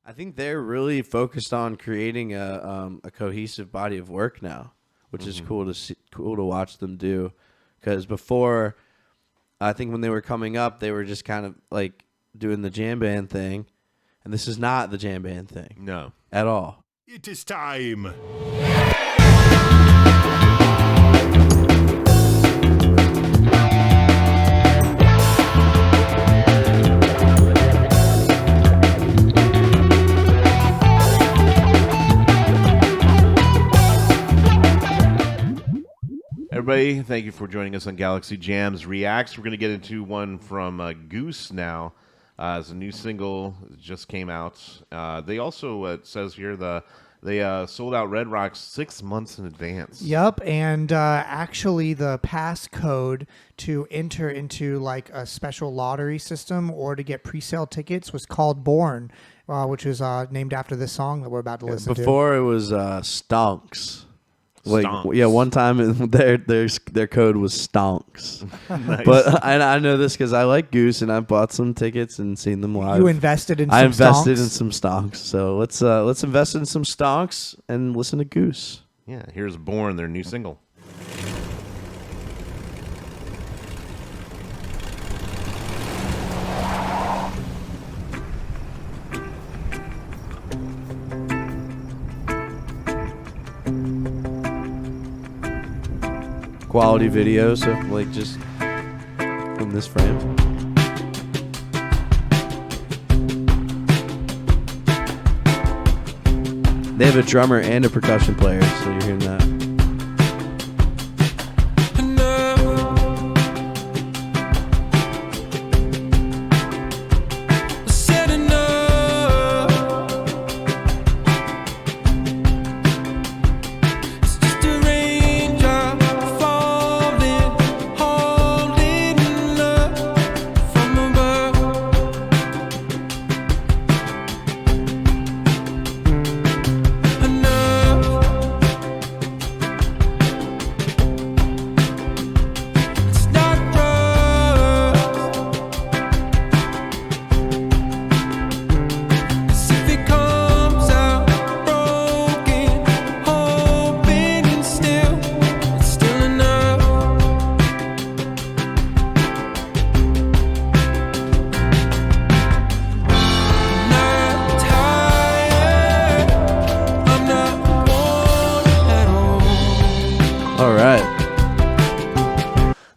I think they're really focused on creating a cohesive body of work now, which is cool to watch them do. Because before, I think when they were coming up, they were just kind of like doing the jam band thing, and this is not the jam band thing. No, at all. It is time. Everybody, thank you for joining us on Galaxy Jams Reacts. We're going to get into one from Goose now. It's a new single that just came out. They also, it says here, they sold out Red Rocks 6 months in advance. Yep, and actually the passcode to enter into like a special lottery system or to get pre-sale tickets was called Borne, which is named after this song that we're about to listen to. Before it was Stonks. Like Stonks. Yeah, one time their code was Stonks. Nice. But I know this because I like Goose and I bought some tickets and seen them live. You invested in some I invested stonks? in some Stonks. So let's invest in some Stonks and listen to Goose. Yeah, here's Borne, their new single. Quality video, so like just from this frame. They have a drummer and a percussion player, so you're hearing that.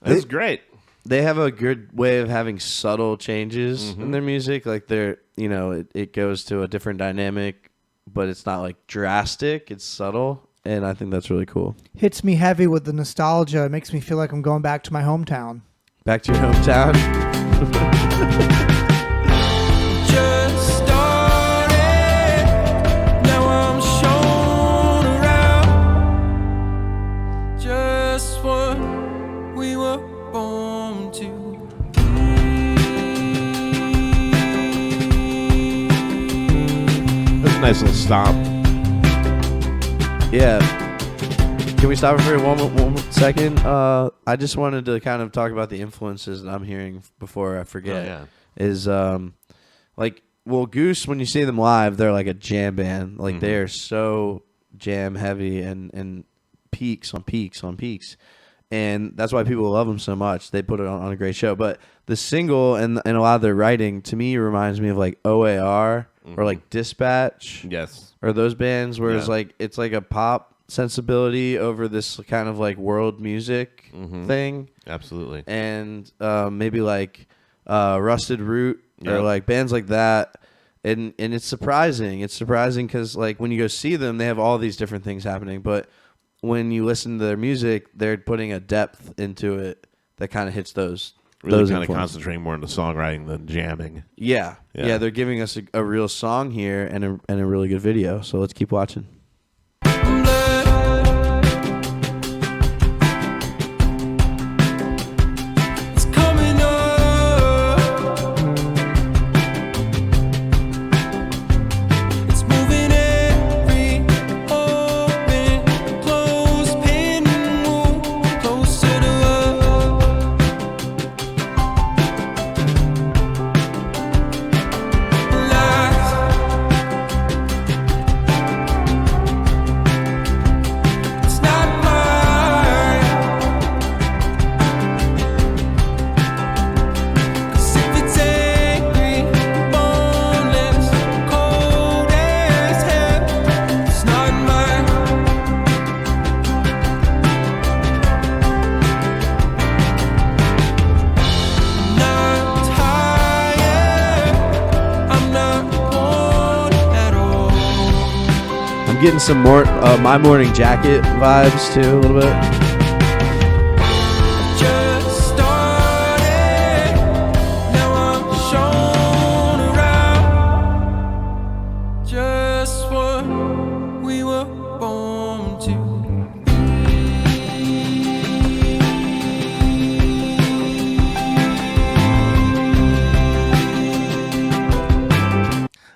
That's great. They have a good way of having subtle changes in their music. Like they're, it goes to a different dynamic, but it's not like drastic. It's subtle, and I think that's really cool. Hits me heavy with the nostalgia. It makes me feel like I'm going back to my hometown. Back to your hometown. Just started, now I'm shown around. Just what we were born to be. That's a nice little stop. Yeah. Can we stop it for one second? I just wanted to kind of talk about the influences that I'm hearing before I forget. Oh, yeah. Is Goose, when you see them live, they're like a jam band. Like they are so jam heavy and peaks on peaks on peaks. And that's why people love them so much. They put it on a great show. But the single and a lot of their writing, to me, reminds me of like OAR or like Dispatch. Yes. Or those bands where it's like a pop sensibility over this kind of like world music thing. Absolutely. And maybe like Rusted Root or like bands like that. And it's surprising. It's surprising because like when you go see them, they have all these different things happening. But when you listen to their music, they're putting a depth into it that kind of hits those. Really those kind of influences. concentrating more on the songwriting than jamming. Yeah. They're giving us a real song here and a really good video. So let's keep watching. I'm getting some more My Morning Jacket vibes too a little bit. Just started, now I'm shown around. Just what we were born to.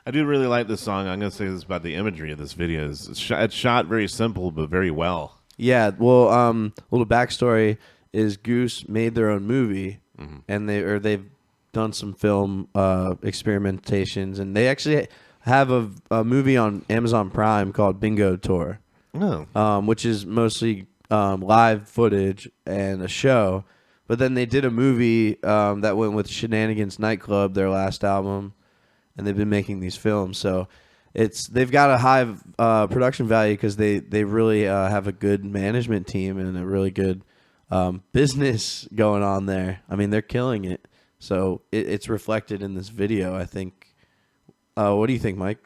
I do really like this song. I'm going to say this about the imagery of this video. It's shot very simple, but very well. Yeah, well, a little backstory is Goose made their own movie, and they've done some film experimentations, and they actually have a movie on Amazon Prime called Bingo Tour, which is mostly live footage and a show. But then they did a movie that went with Shenanigans Nightclub, their last album, and they've been making these films. So they've got a high production value because they really have a good management team and a really good business going on there. I mean, they're killing it. So it's reflected in this video, I think. What do you think, Mike?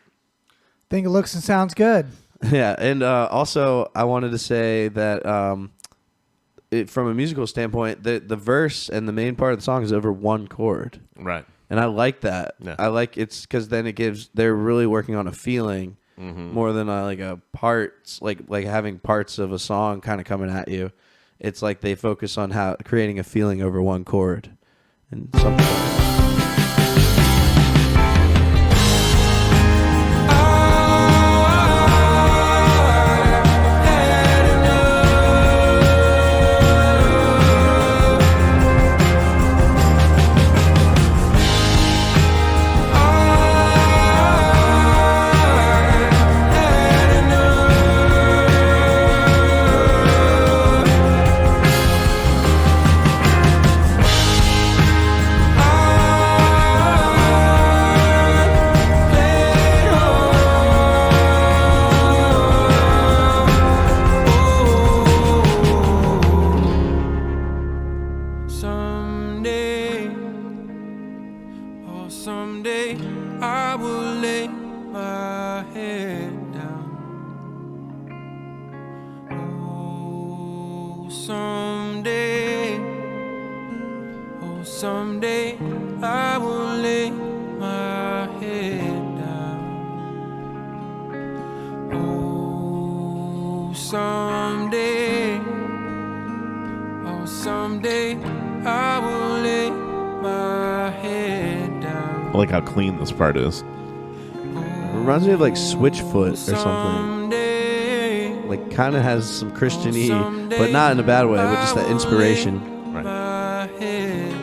Think it looks and sounds good. Yeah, and also I wanted to say that from a musical standpoint, the verse and the main part of the song is over one chord. Right. And I like that. Yeah. I like it's because then they're really working on a feeling more than like a parts, like having parts of a song kind of coming at you. It's like they focus on creating a feeling over one chord and something. Someday I will lay my head down. Oh, someday I will lay my head down. Oh, someday I will lay my head down. I like how clean this part is. It reminds me of like Switchfoot or something. Like kind of has some Christian-y, but not in a bad way, but just that inspiration. Right. My head down.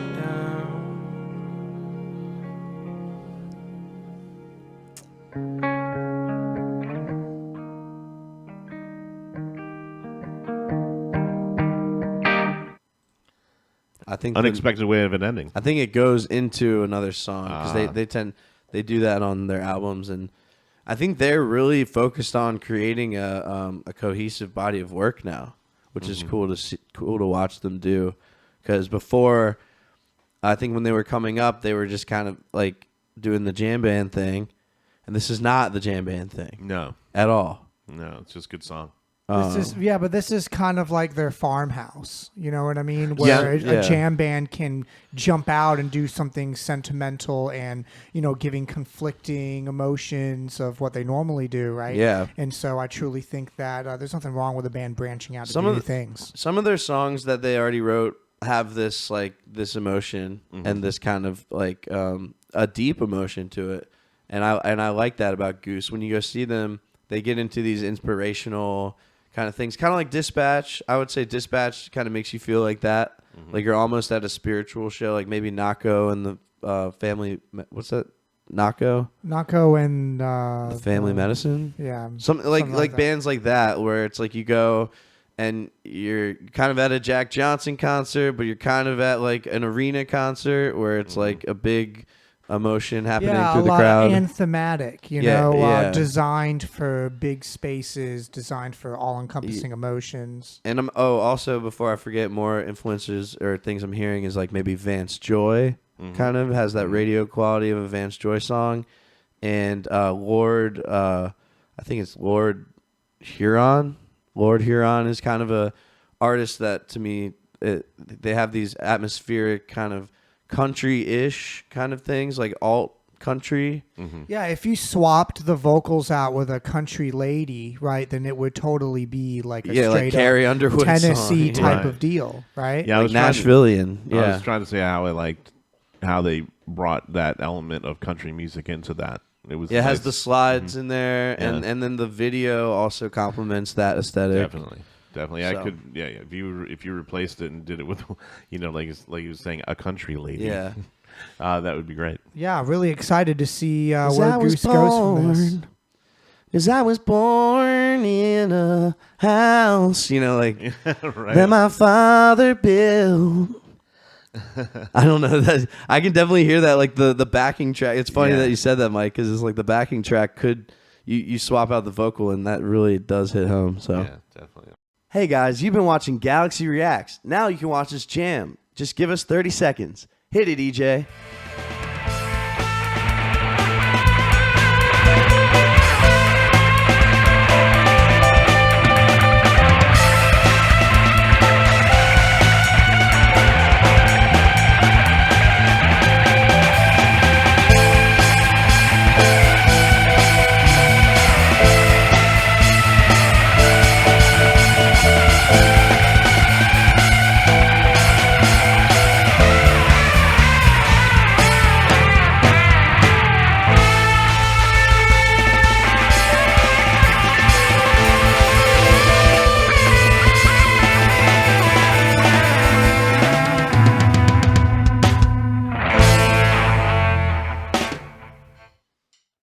I think Unexpected way of an ending. I think it goes into another song because they do that on their albums, and I think they're really focused on creating a cohesive body of work now, which is cool to watch them do. Because before, I think when they were coming up, they were just kind of like doing the jam band thing, and this is not the jam band thing. No, at all. No, it's just a good song. But this is kind of like their farmhouse. You know what I mean? Where a jam band can jump out and do something sentimental and, giving conflicting emotions of what they normally do, right? Yeah. And so I truly think that there's nothing wrong with a band branching out to do new things. Some of their songs that they already wrote have this emotion and this kind of like a deep emotion to it. And I like that about Goose. When you go see them, they get into these inspirational kind of things, kind of like Dispatch. I would say Dispatch kind of makes you feel like that, like you're almost at a spiritual show, like maybe Nako and the family. What's that? Nako and the Family Medicine. Yeah, something like bands like that, where it's like you go and you're kind of at a Jack Johnson concert, but you're kind of at like an arena concert where it's like a big emotion happening through the crowd. And thematic, designed for big spaces, designed for all-encompassing emotions. And also before I forget, more influences or things I'm hearing is like maybe Vance Joy kind of has that radio quality of a Vance Joy song, and Lord, I think it's Lord Huron. Lord Huron is kind of a artist that to me they have these atmospheric kind of country-ish kind of things, like alt country. Yeah, if you swapped the vocals out with a country lady, right, then it would totally be like a straight like Carrie up Underwood Tennessee song. type Right. of deal, right? Yeah, I Like was trying to- Nashvilleian. I Yeah. was trying to say how I liked how they brought that element of country music into that. It was It has nice. the slides in there, and then the video also complements that aesthetic. Definitely. I So. could. Yeah. If you replaced it and did it with, like you was saying, a country lady. Yeah. That would be great. Yeah, really excited to see where Goose goes from this. Because I was born in a house, like Right. that my father built. I don't know that I can definitely hear that, like the backing track. It's funny Yeah. that you said that, Mike, because it's like the backing track could you swap out the vocal and that really does hit home. So Yeah, definitely. hey guys, you've been watching Galaxy Reacts. Now you can watch us jam. Just give us 30 seconds. Hit it, EJ.